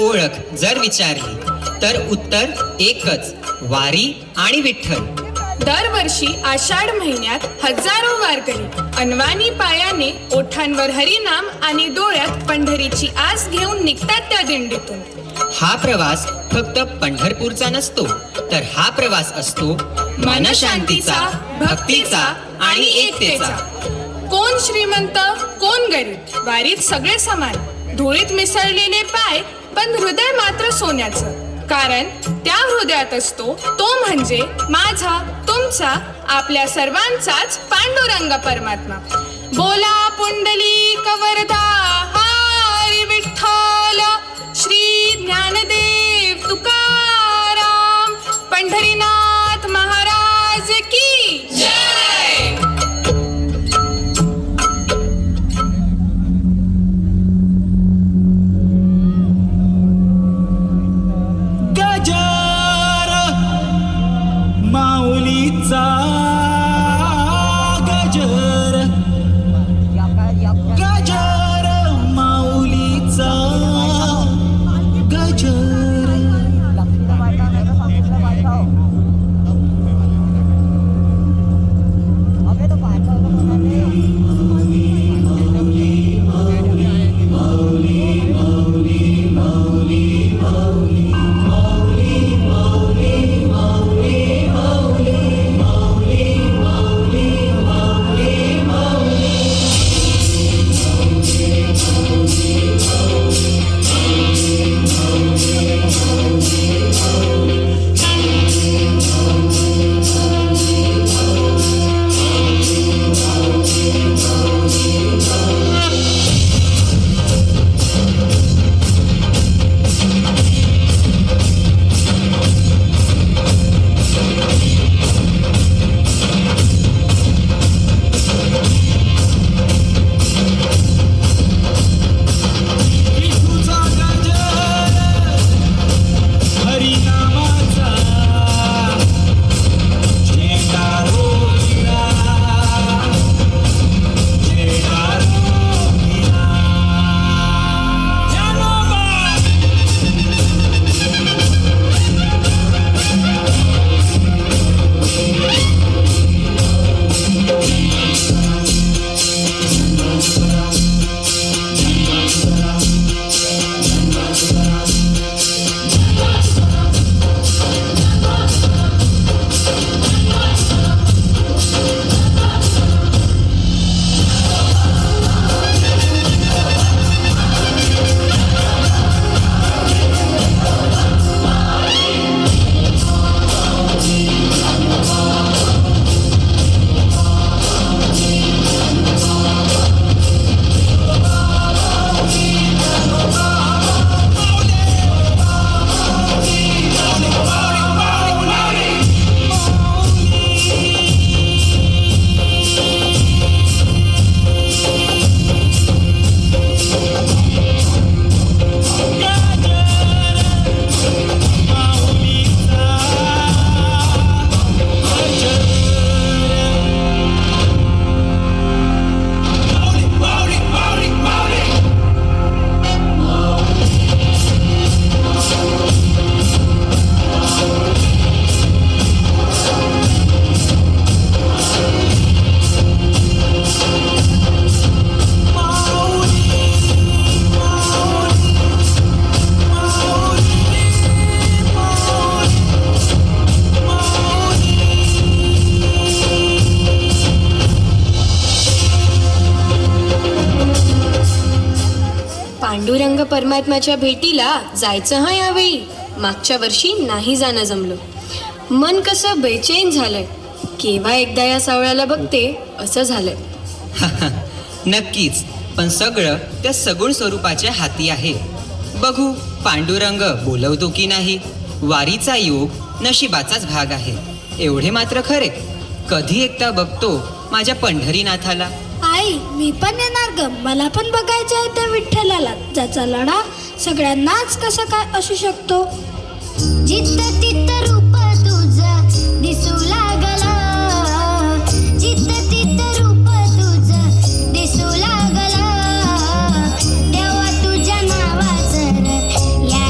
ओळख जर विचारली तर उत्तर एकच, वारी आणि विठ्ठल. दरवर्षी आषाढ महिन्यात हजारो वारकरी अनवाणी पायाने ओठांवर हरिनाम आणि डोळ्यात पंढरीची आस घेऊन निघतात त्या दिंडीतून. हा प्रवास फक्त पंढरपूरचा नसतो, तर हा प्रवास असतो मनशांतीचा, भक्तीचा आणि एकतेचा. कोण श्रीमंत, कोण गरीब, वारीत सगळे समान. धुळीत मिसळलेले पाय, पण हृदय मात्र सोन्याचं. कारण त्या हृदयात असतो तो म्हणजे माझा, तुमचा, आपल्या सर्वांचाच पांडुरंग परमात्मा. बोला पुंडलिक वरदा हरी विठ्ठल, श्री ज्ञानदेव तुकाराम, पंढरीनाथ महाराज की जय. गजर माऊलीचा गजर, गजर माऊलीचा गजर. पांडुरंग परमात्म्याच्या भेटीला जायचं हा यावेळी. मागच्या वर्षी नाही जाणं जमलं. मन कसं बेचैन झालंय. केव्हा एकदा या सावळ्याला बघते असं झालंय. नक्कीच, पण सगळं त्या सगुण स्वरूपाच्या हाती आहे. बघू पांडुरंग बोलवतो की नाही. वारीचा योग नशिबाचाच भाग आहे, एवढे मात्र खरे. कधी एकदा बघतो माझ्या पंढरीनाथाला. आई, मी पण येणार ग. मला पण बघायचं आहे त्या विठ्ठलाला, ज्याचा लढा सगळ्यांनाच कसा काय असू शकतो. जित तित रूप तुझं दिसू लागला, जित तित रूप तुझं दिसू लागला, तेव्हा तुझ्या नावाचं या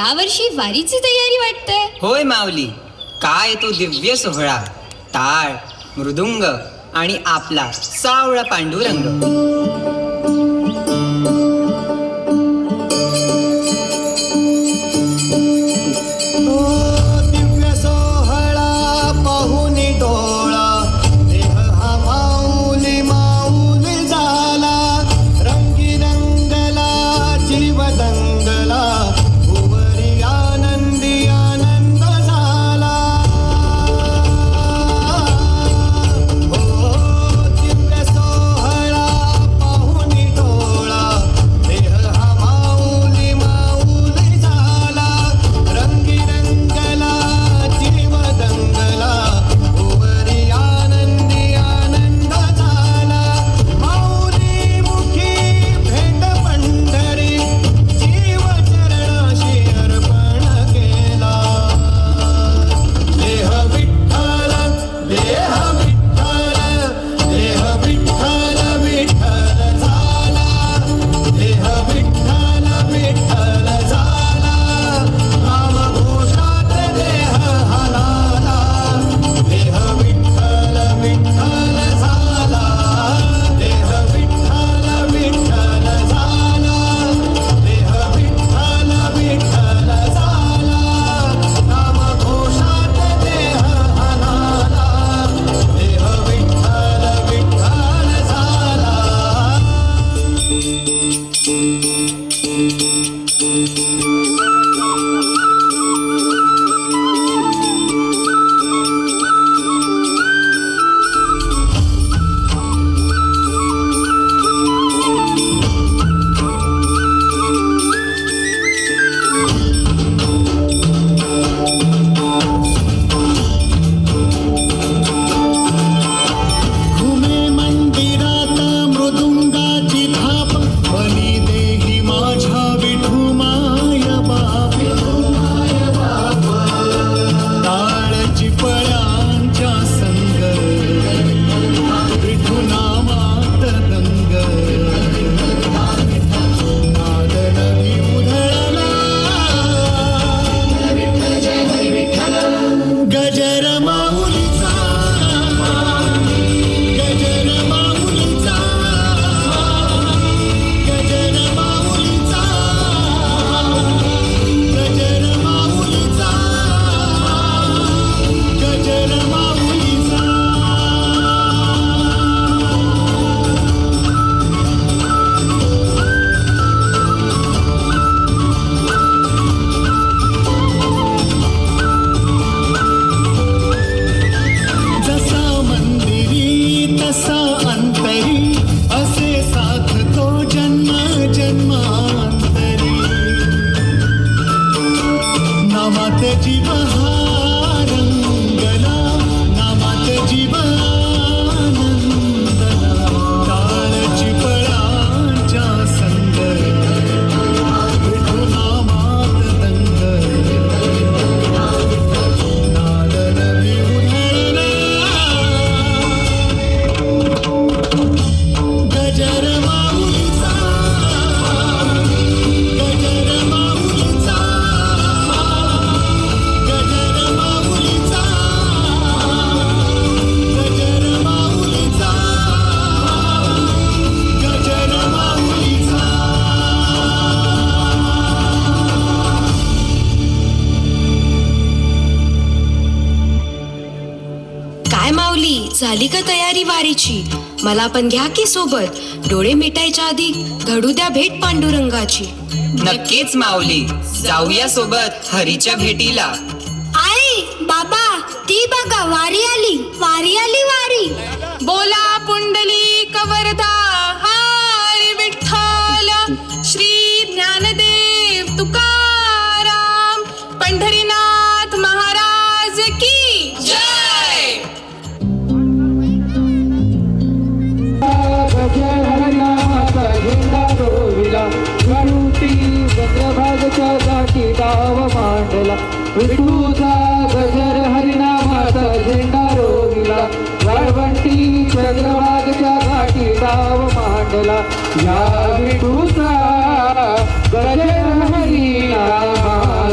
यावर्षी वारीची तयारी वाटते. होय माऊली, काय तो दिव्य सोहळा, टाळ, मृदुंग आणि आपला सावळा पांडुरंग. दिव्य सोहळा पाहून डोळा, देह हा माऊली माऊली झाला. रंगी रंगला जीव दंगला, भुवरी आनंदी आनंद झाला. हो दिव्य सोहळा पाहून डोळा, देह हा माऊली माऊली झाला. रंगी रंगला जीव दंगला, भुवरी आनंदी आनंद झाला. माऊली मुखी भेट पंढरी, जीव चरणाशी अर्पण केला. देह विठ्ठल देह विठ्ठल, देह विठ्ठल विठ्ठल झाला. देह विठ्ठल विठ्ठल झाला. नामघोषात देह हलाला. देह विठ्ठल विठ्ठल झाला. देह विठ्ठल विठ्ठल झाला. देह विठ्ठल विठ्ठल झाला. नामघोषात देह हलाला. देह विठ्ठल विठ्ठल झाला. घुमे मंदिरात मृदुंगाची थाप, बली देही माझ्या विठू माय बाप. टाळची पळ्यांच्या संग, विठू नामात दंग. नाद नदी उधळला, गजर माऊलीचा. गजर माऊलीचा. गजर माऊलीचा. गजर माऊलीचा. गजर माऊलीचा. जसा मंदिरी तसा अंतरी, असे साधतो जन्म जन्मांतरी. नामात जीव हा रंगला, नामात जीव आनंदला. टाळची पळांच्या संग, विठू नामात दंग. नाद नदी उधळला, गजर माऊलीचा. गजर माऊलीचा. गजर माऊलीचा. गजर माऊलीचा. गजर माऊलीचा. काय माऊली, झाली का तयारी वारीची? मला पण घ्या की सोबत. डोळे मिटायच्या आधी घडू द्या भेट पांडुरंगाची. नक्कीच माऊली, जाऊया सोबत हरीच्या भेटीला. आई बाबा, ती बघा वारी आली. वारी आली वारी. बोला पुंडलिक वरदा हरी विठ्ठल. श्री ज्ञानदेव तुकाराम पंढरीनाथ महाराज की जय. गजर हरिनामाचा झेंडा रोविला, गरुटी चंद्रभागच्या गाठी गाव मांडला. विठूचा गजर हरिनामाचा झेंडा रोविला, वाळवंटी चंद्रभागच्या गाठी गाव मांडला. या विठूचा गजर हरिनामाचा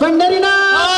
पंढरीनाथ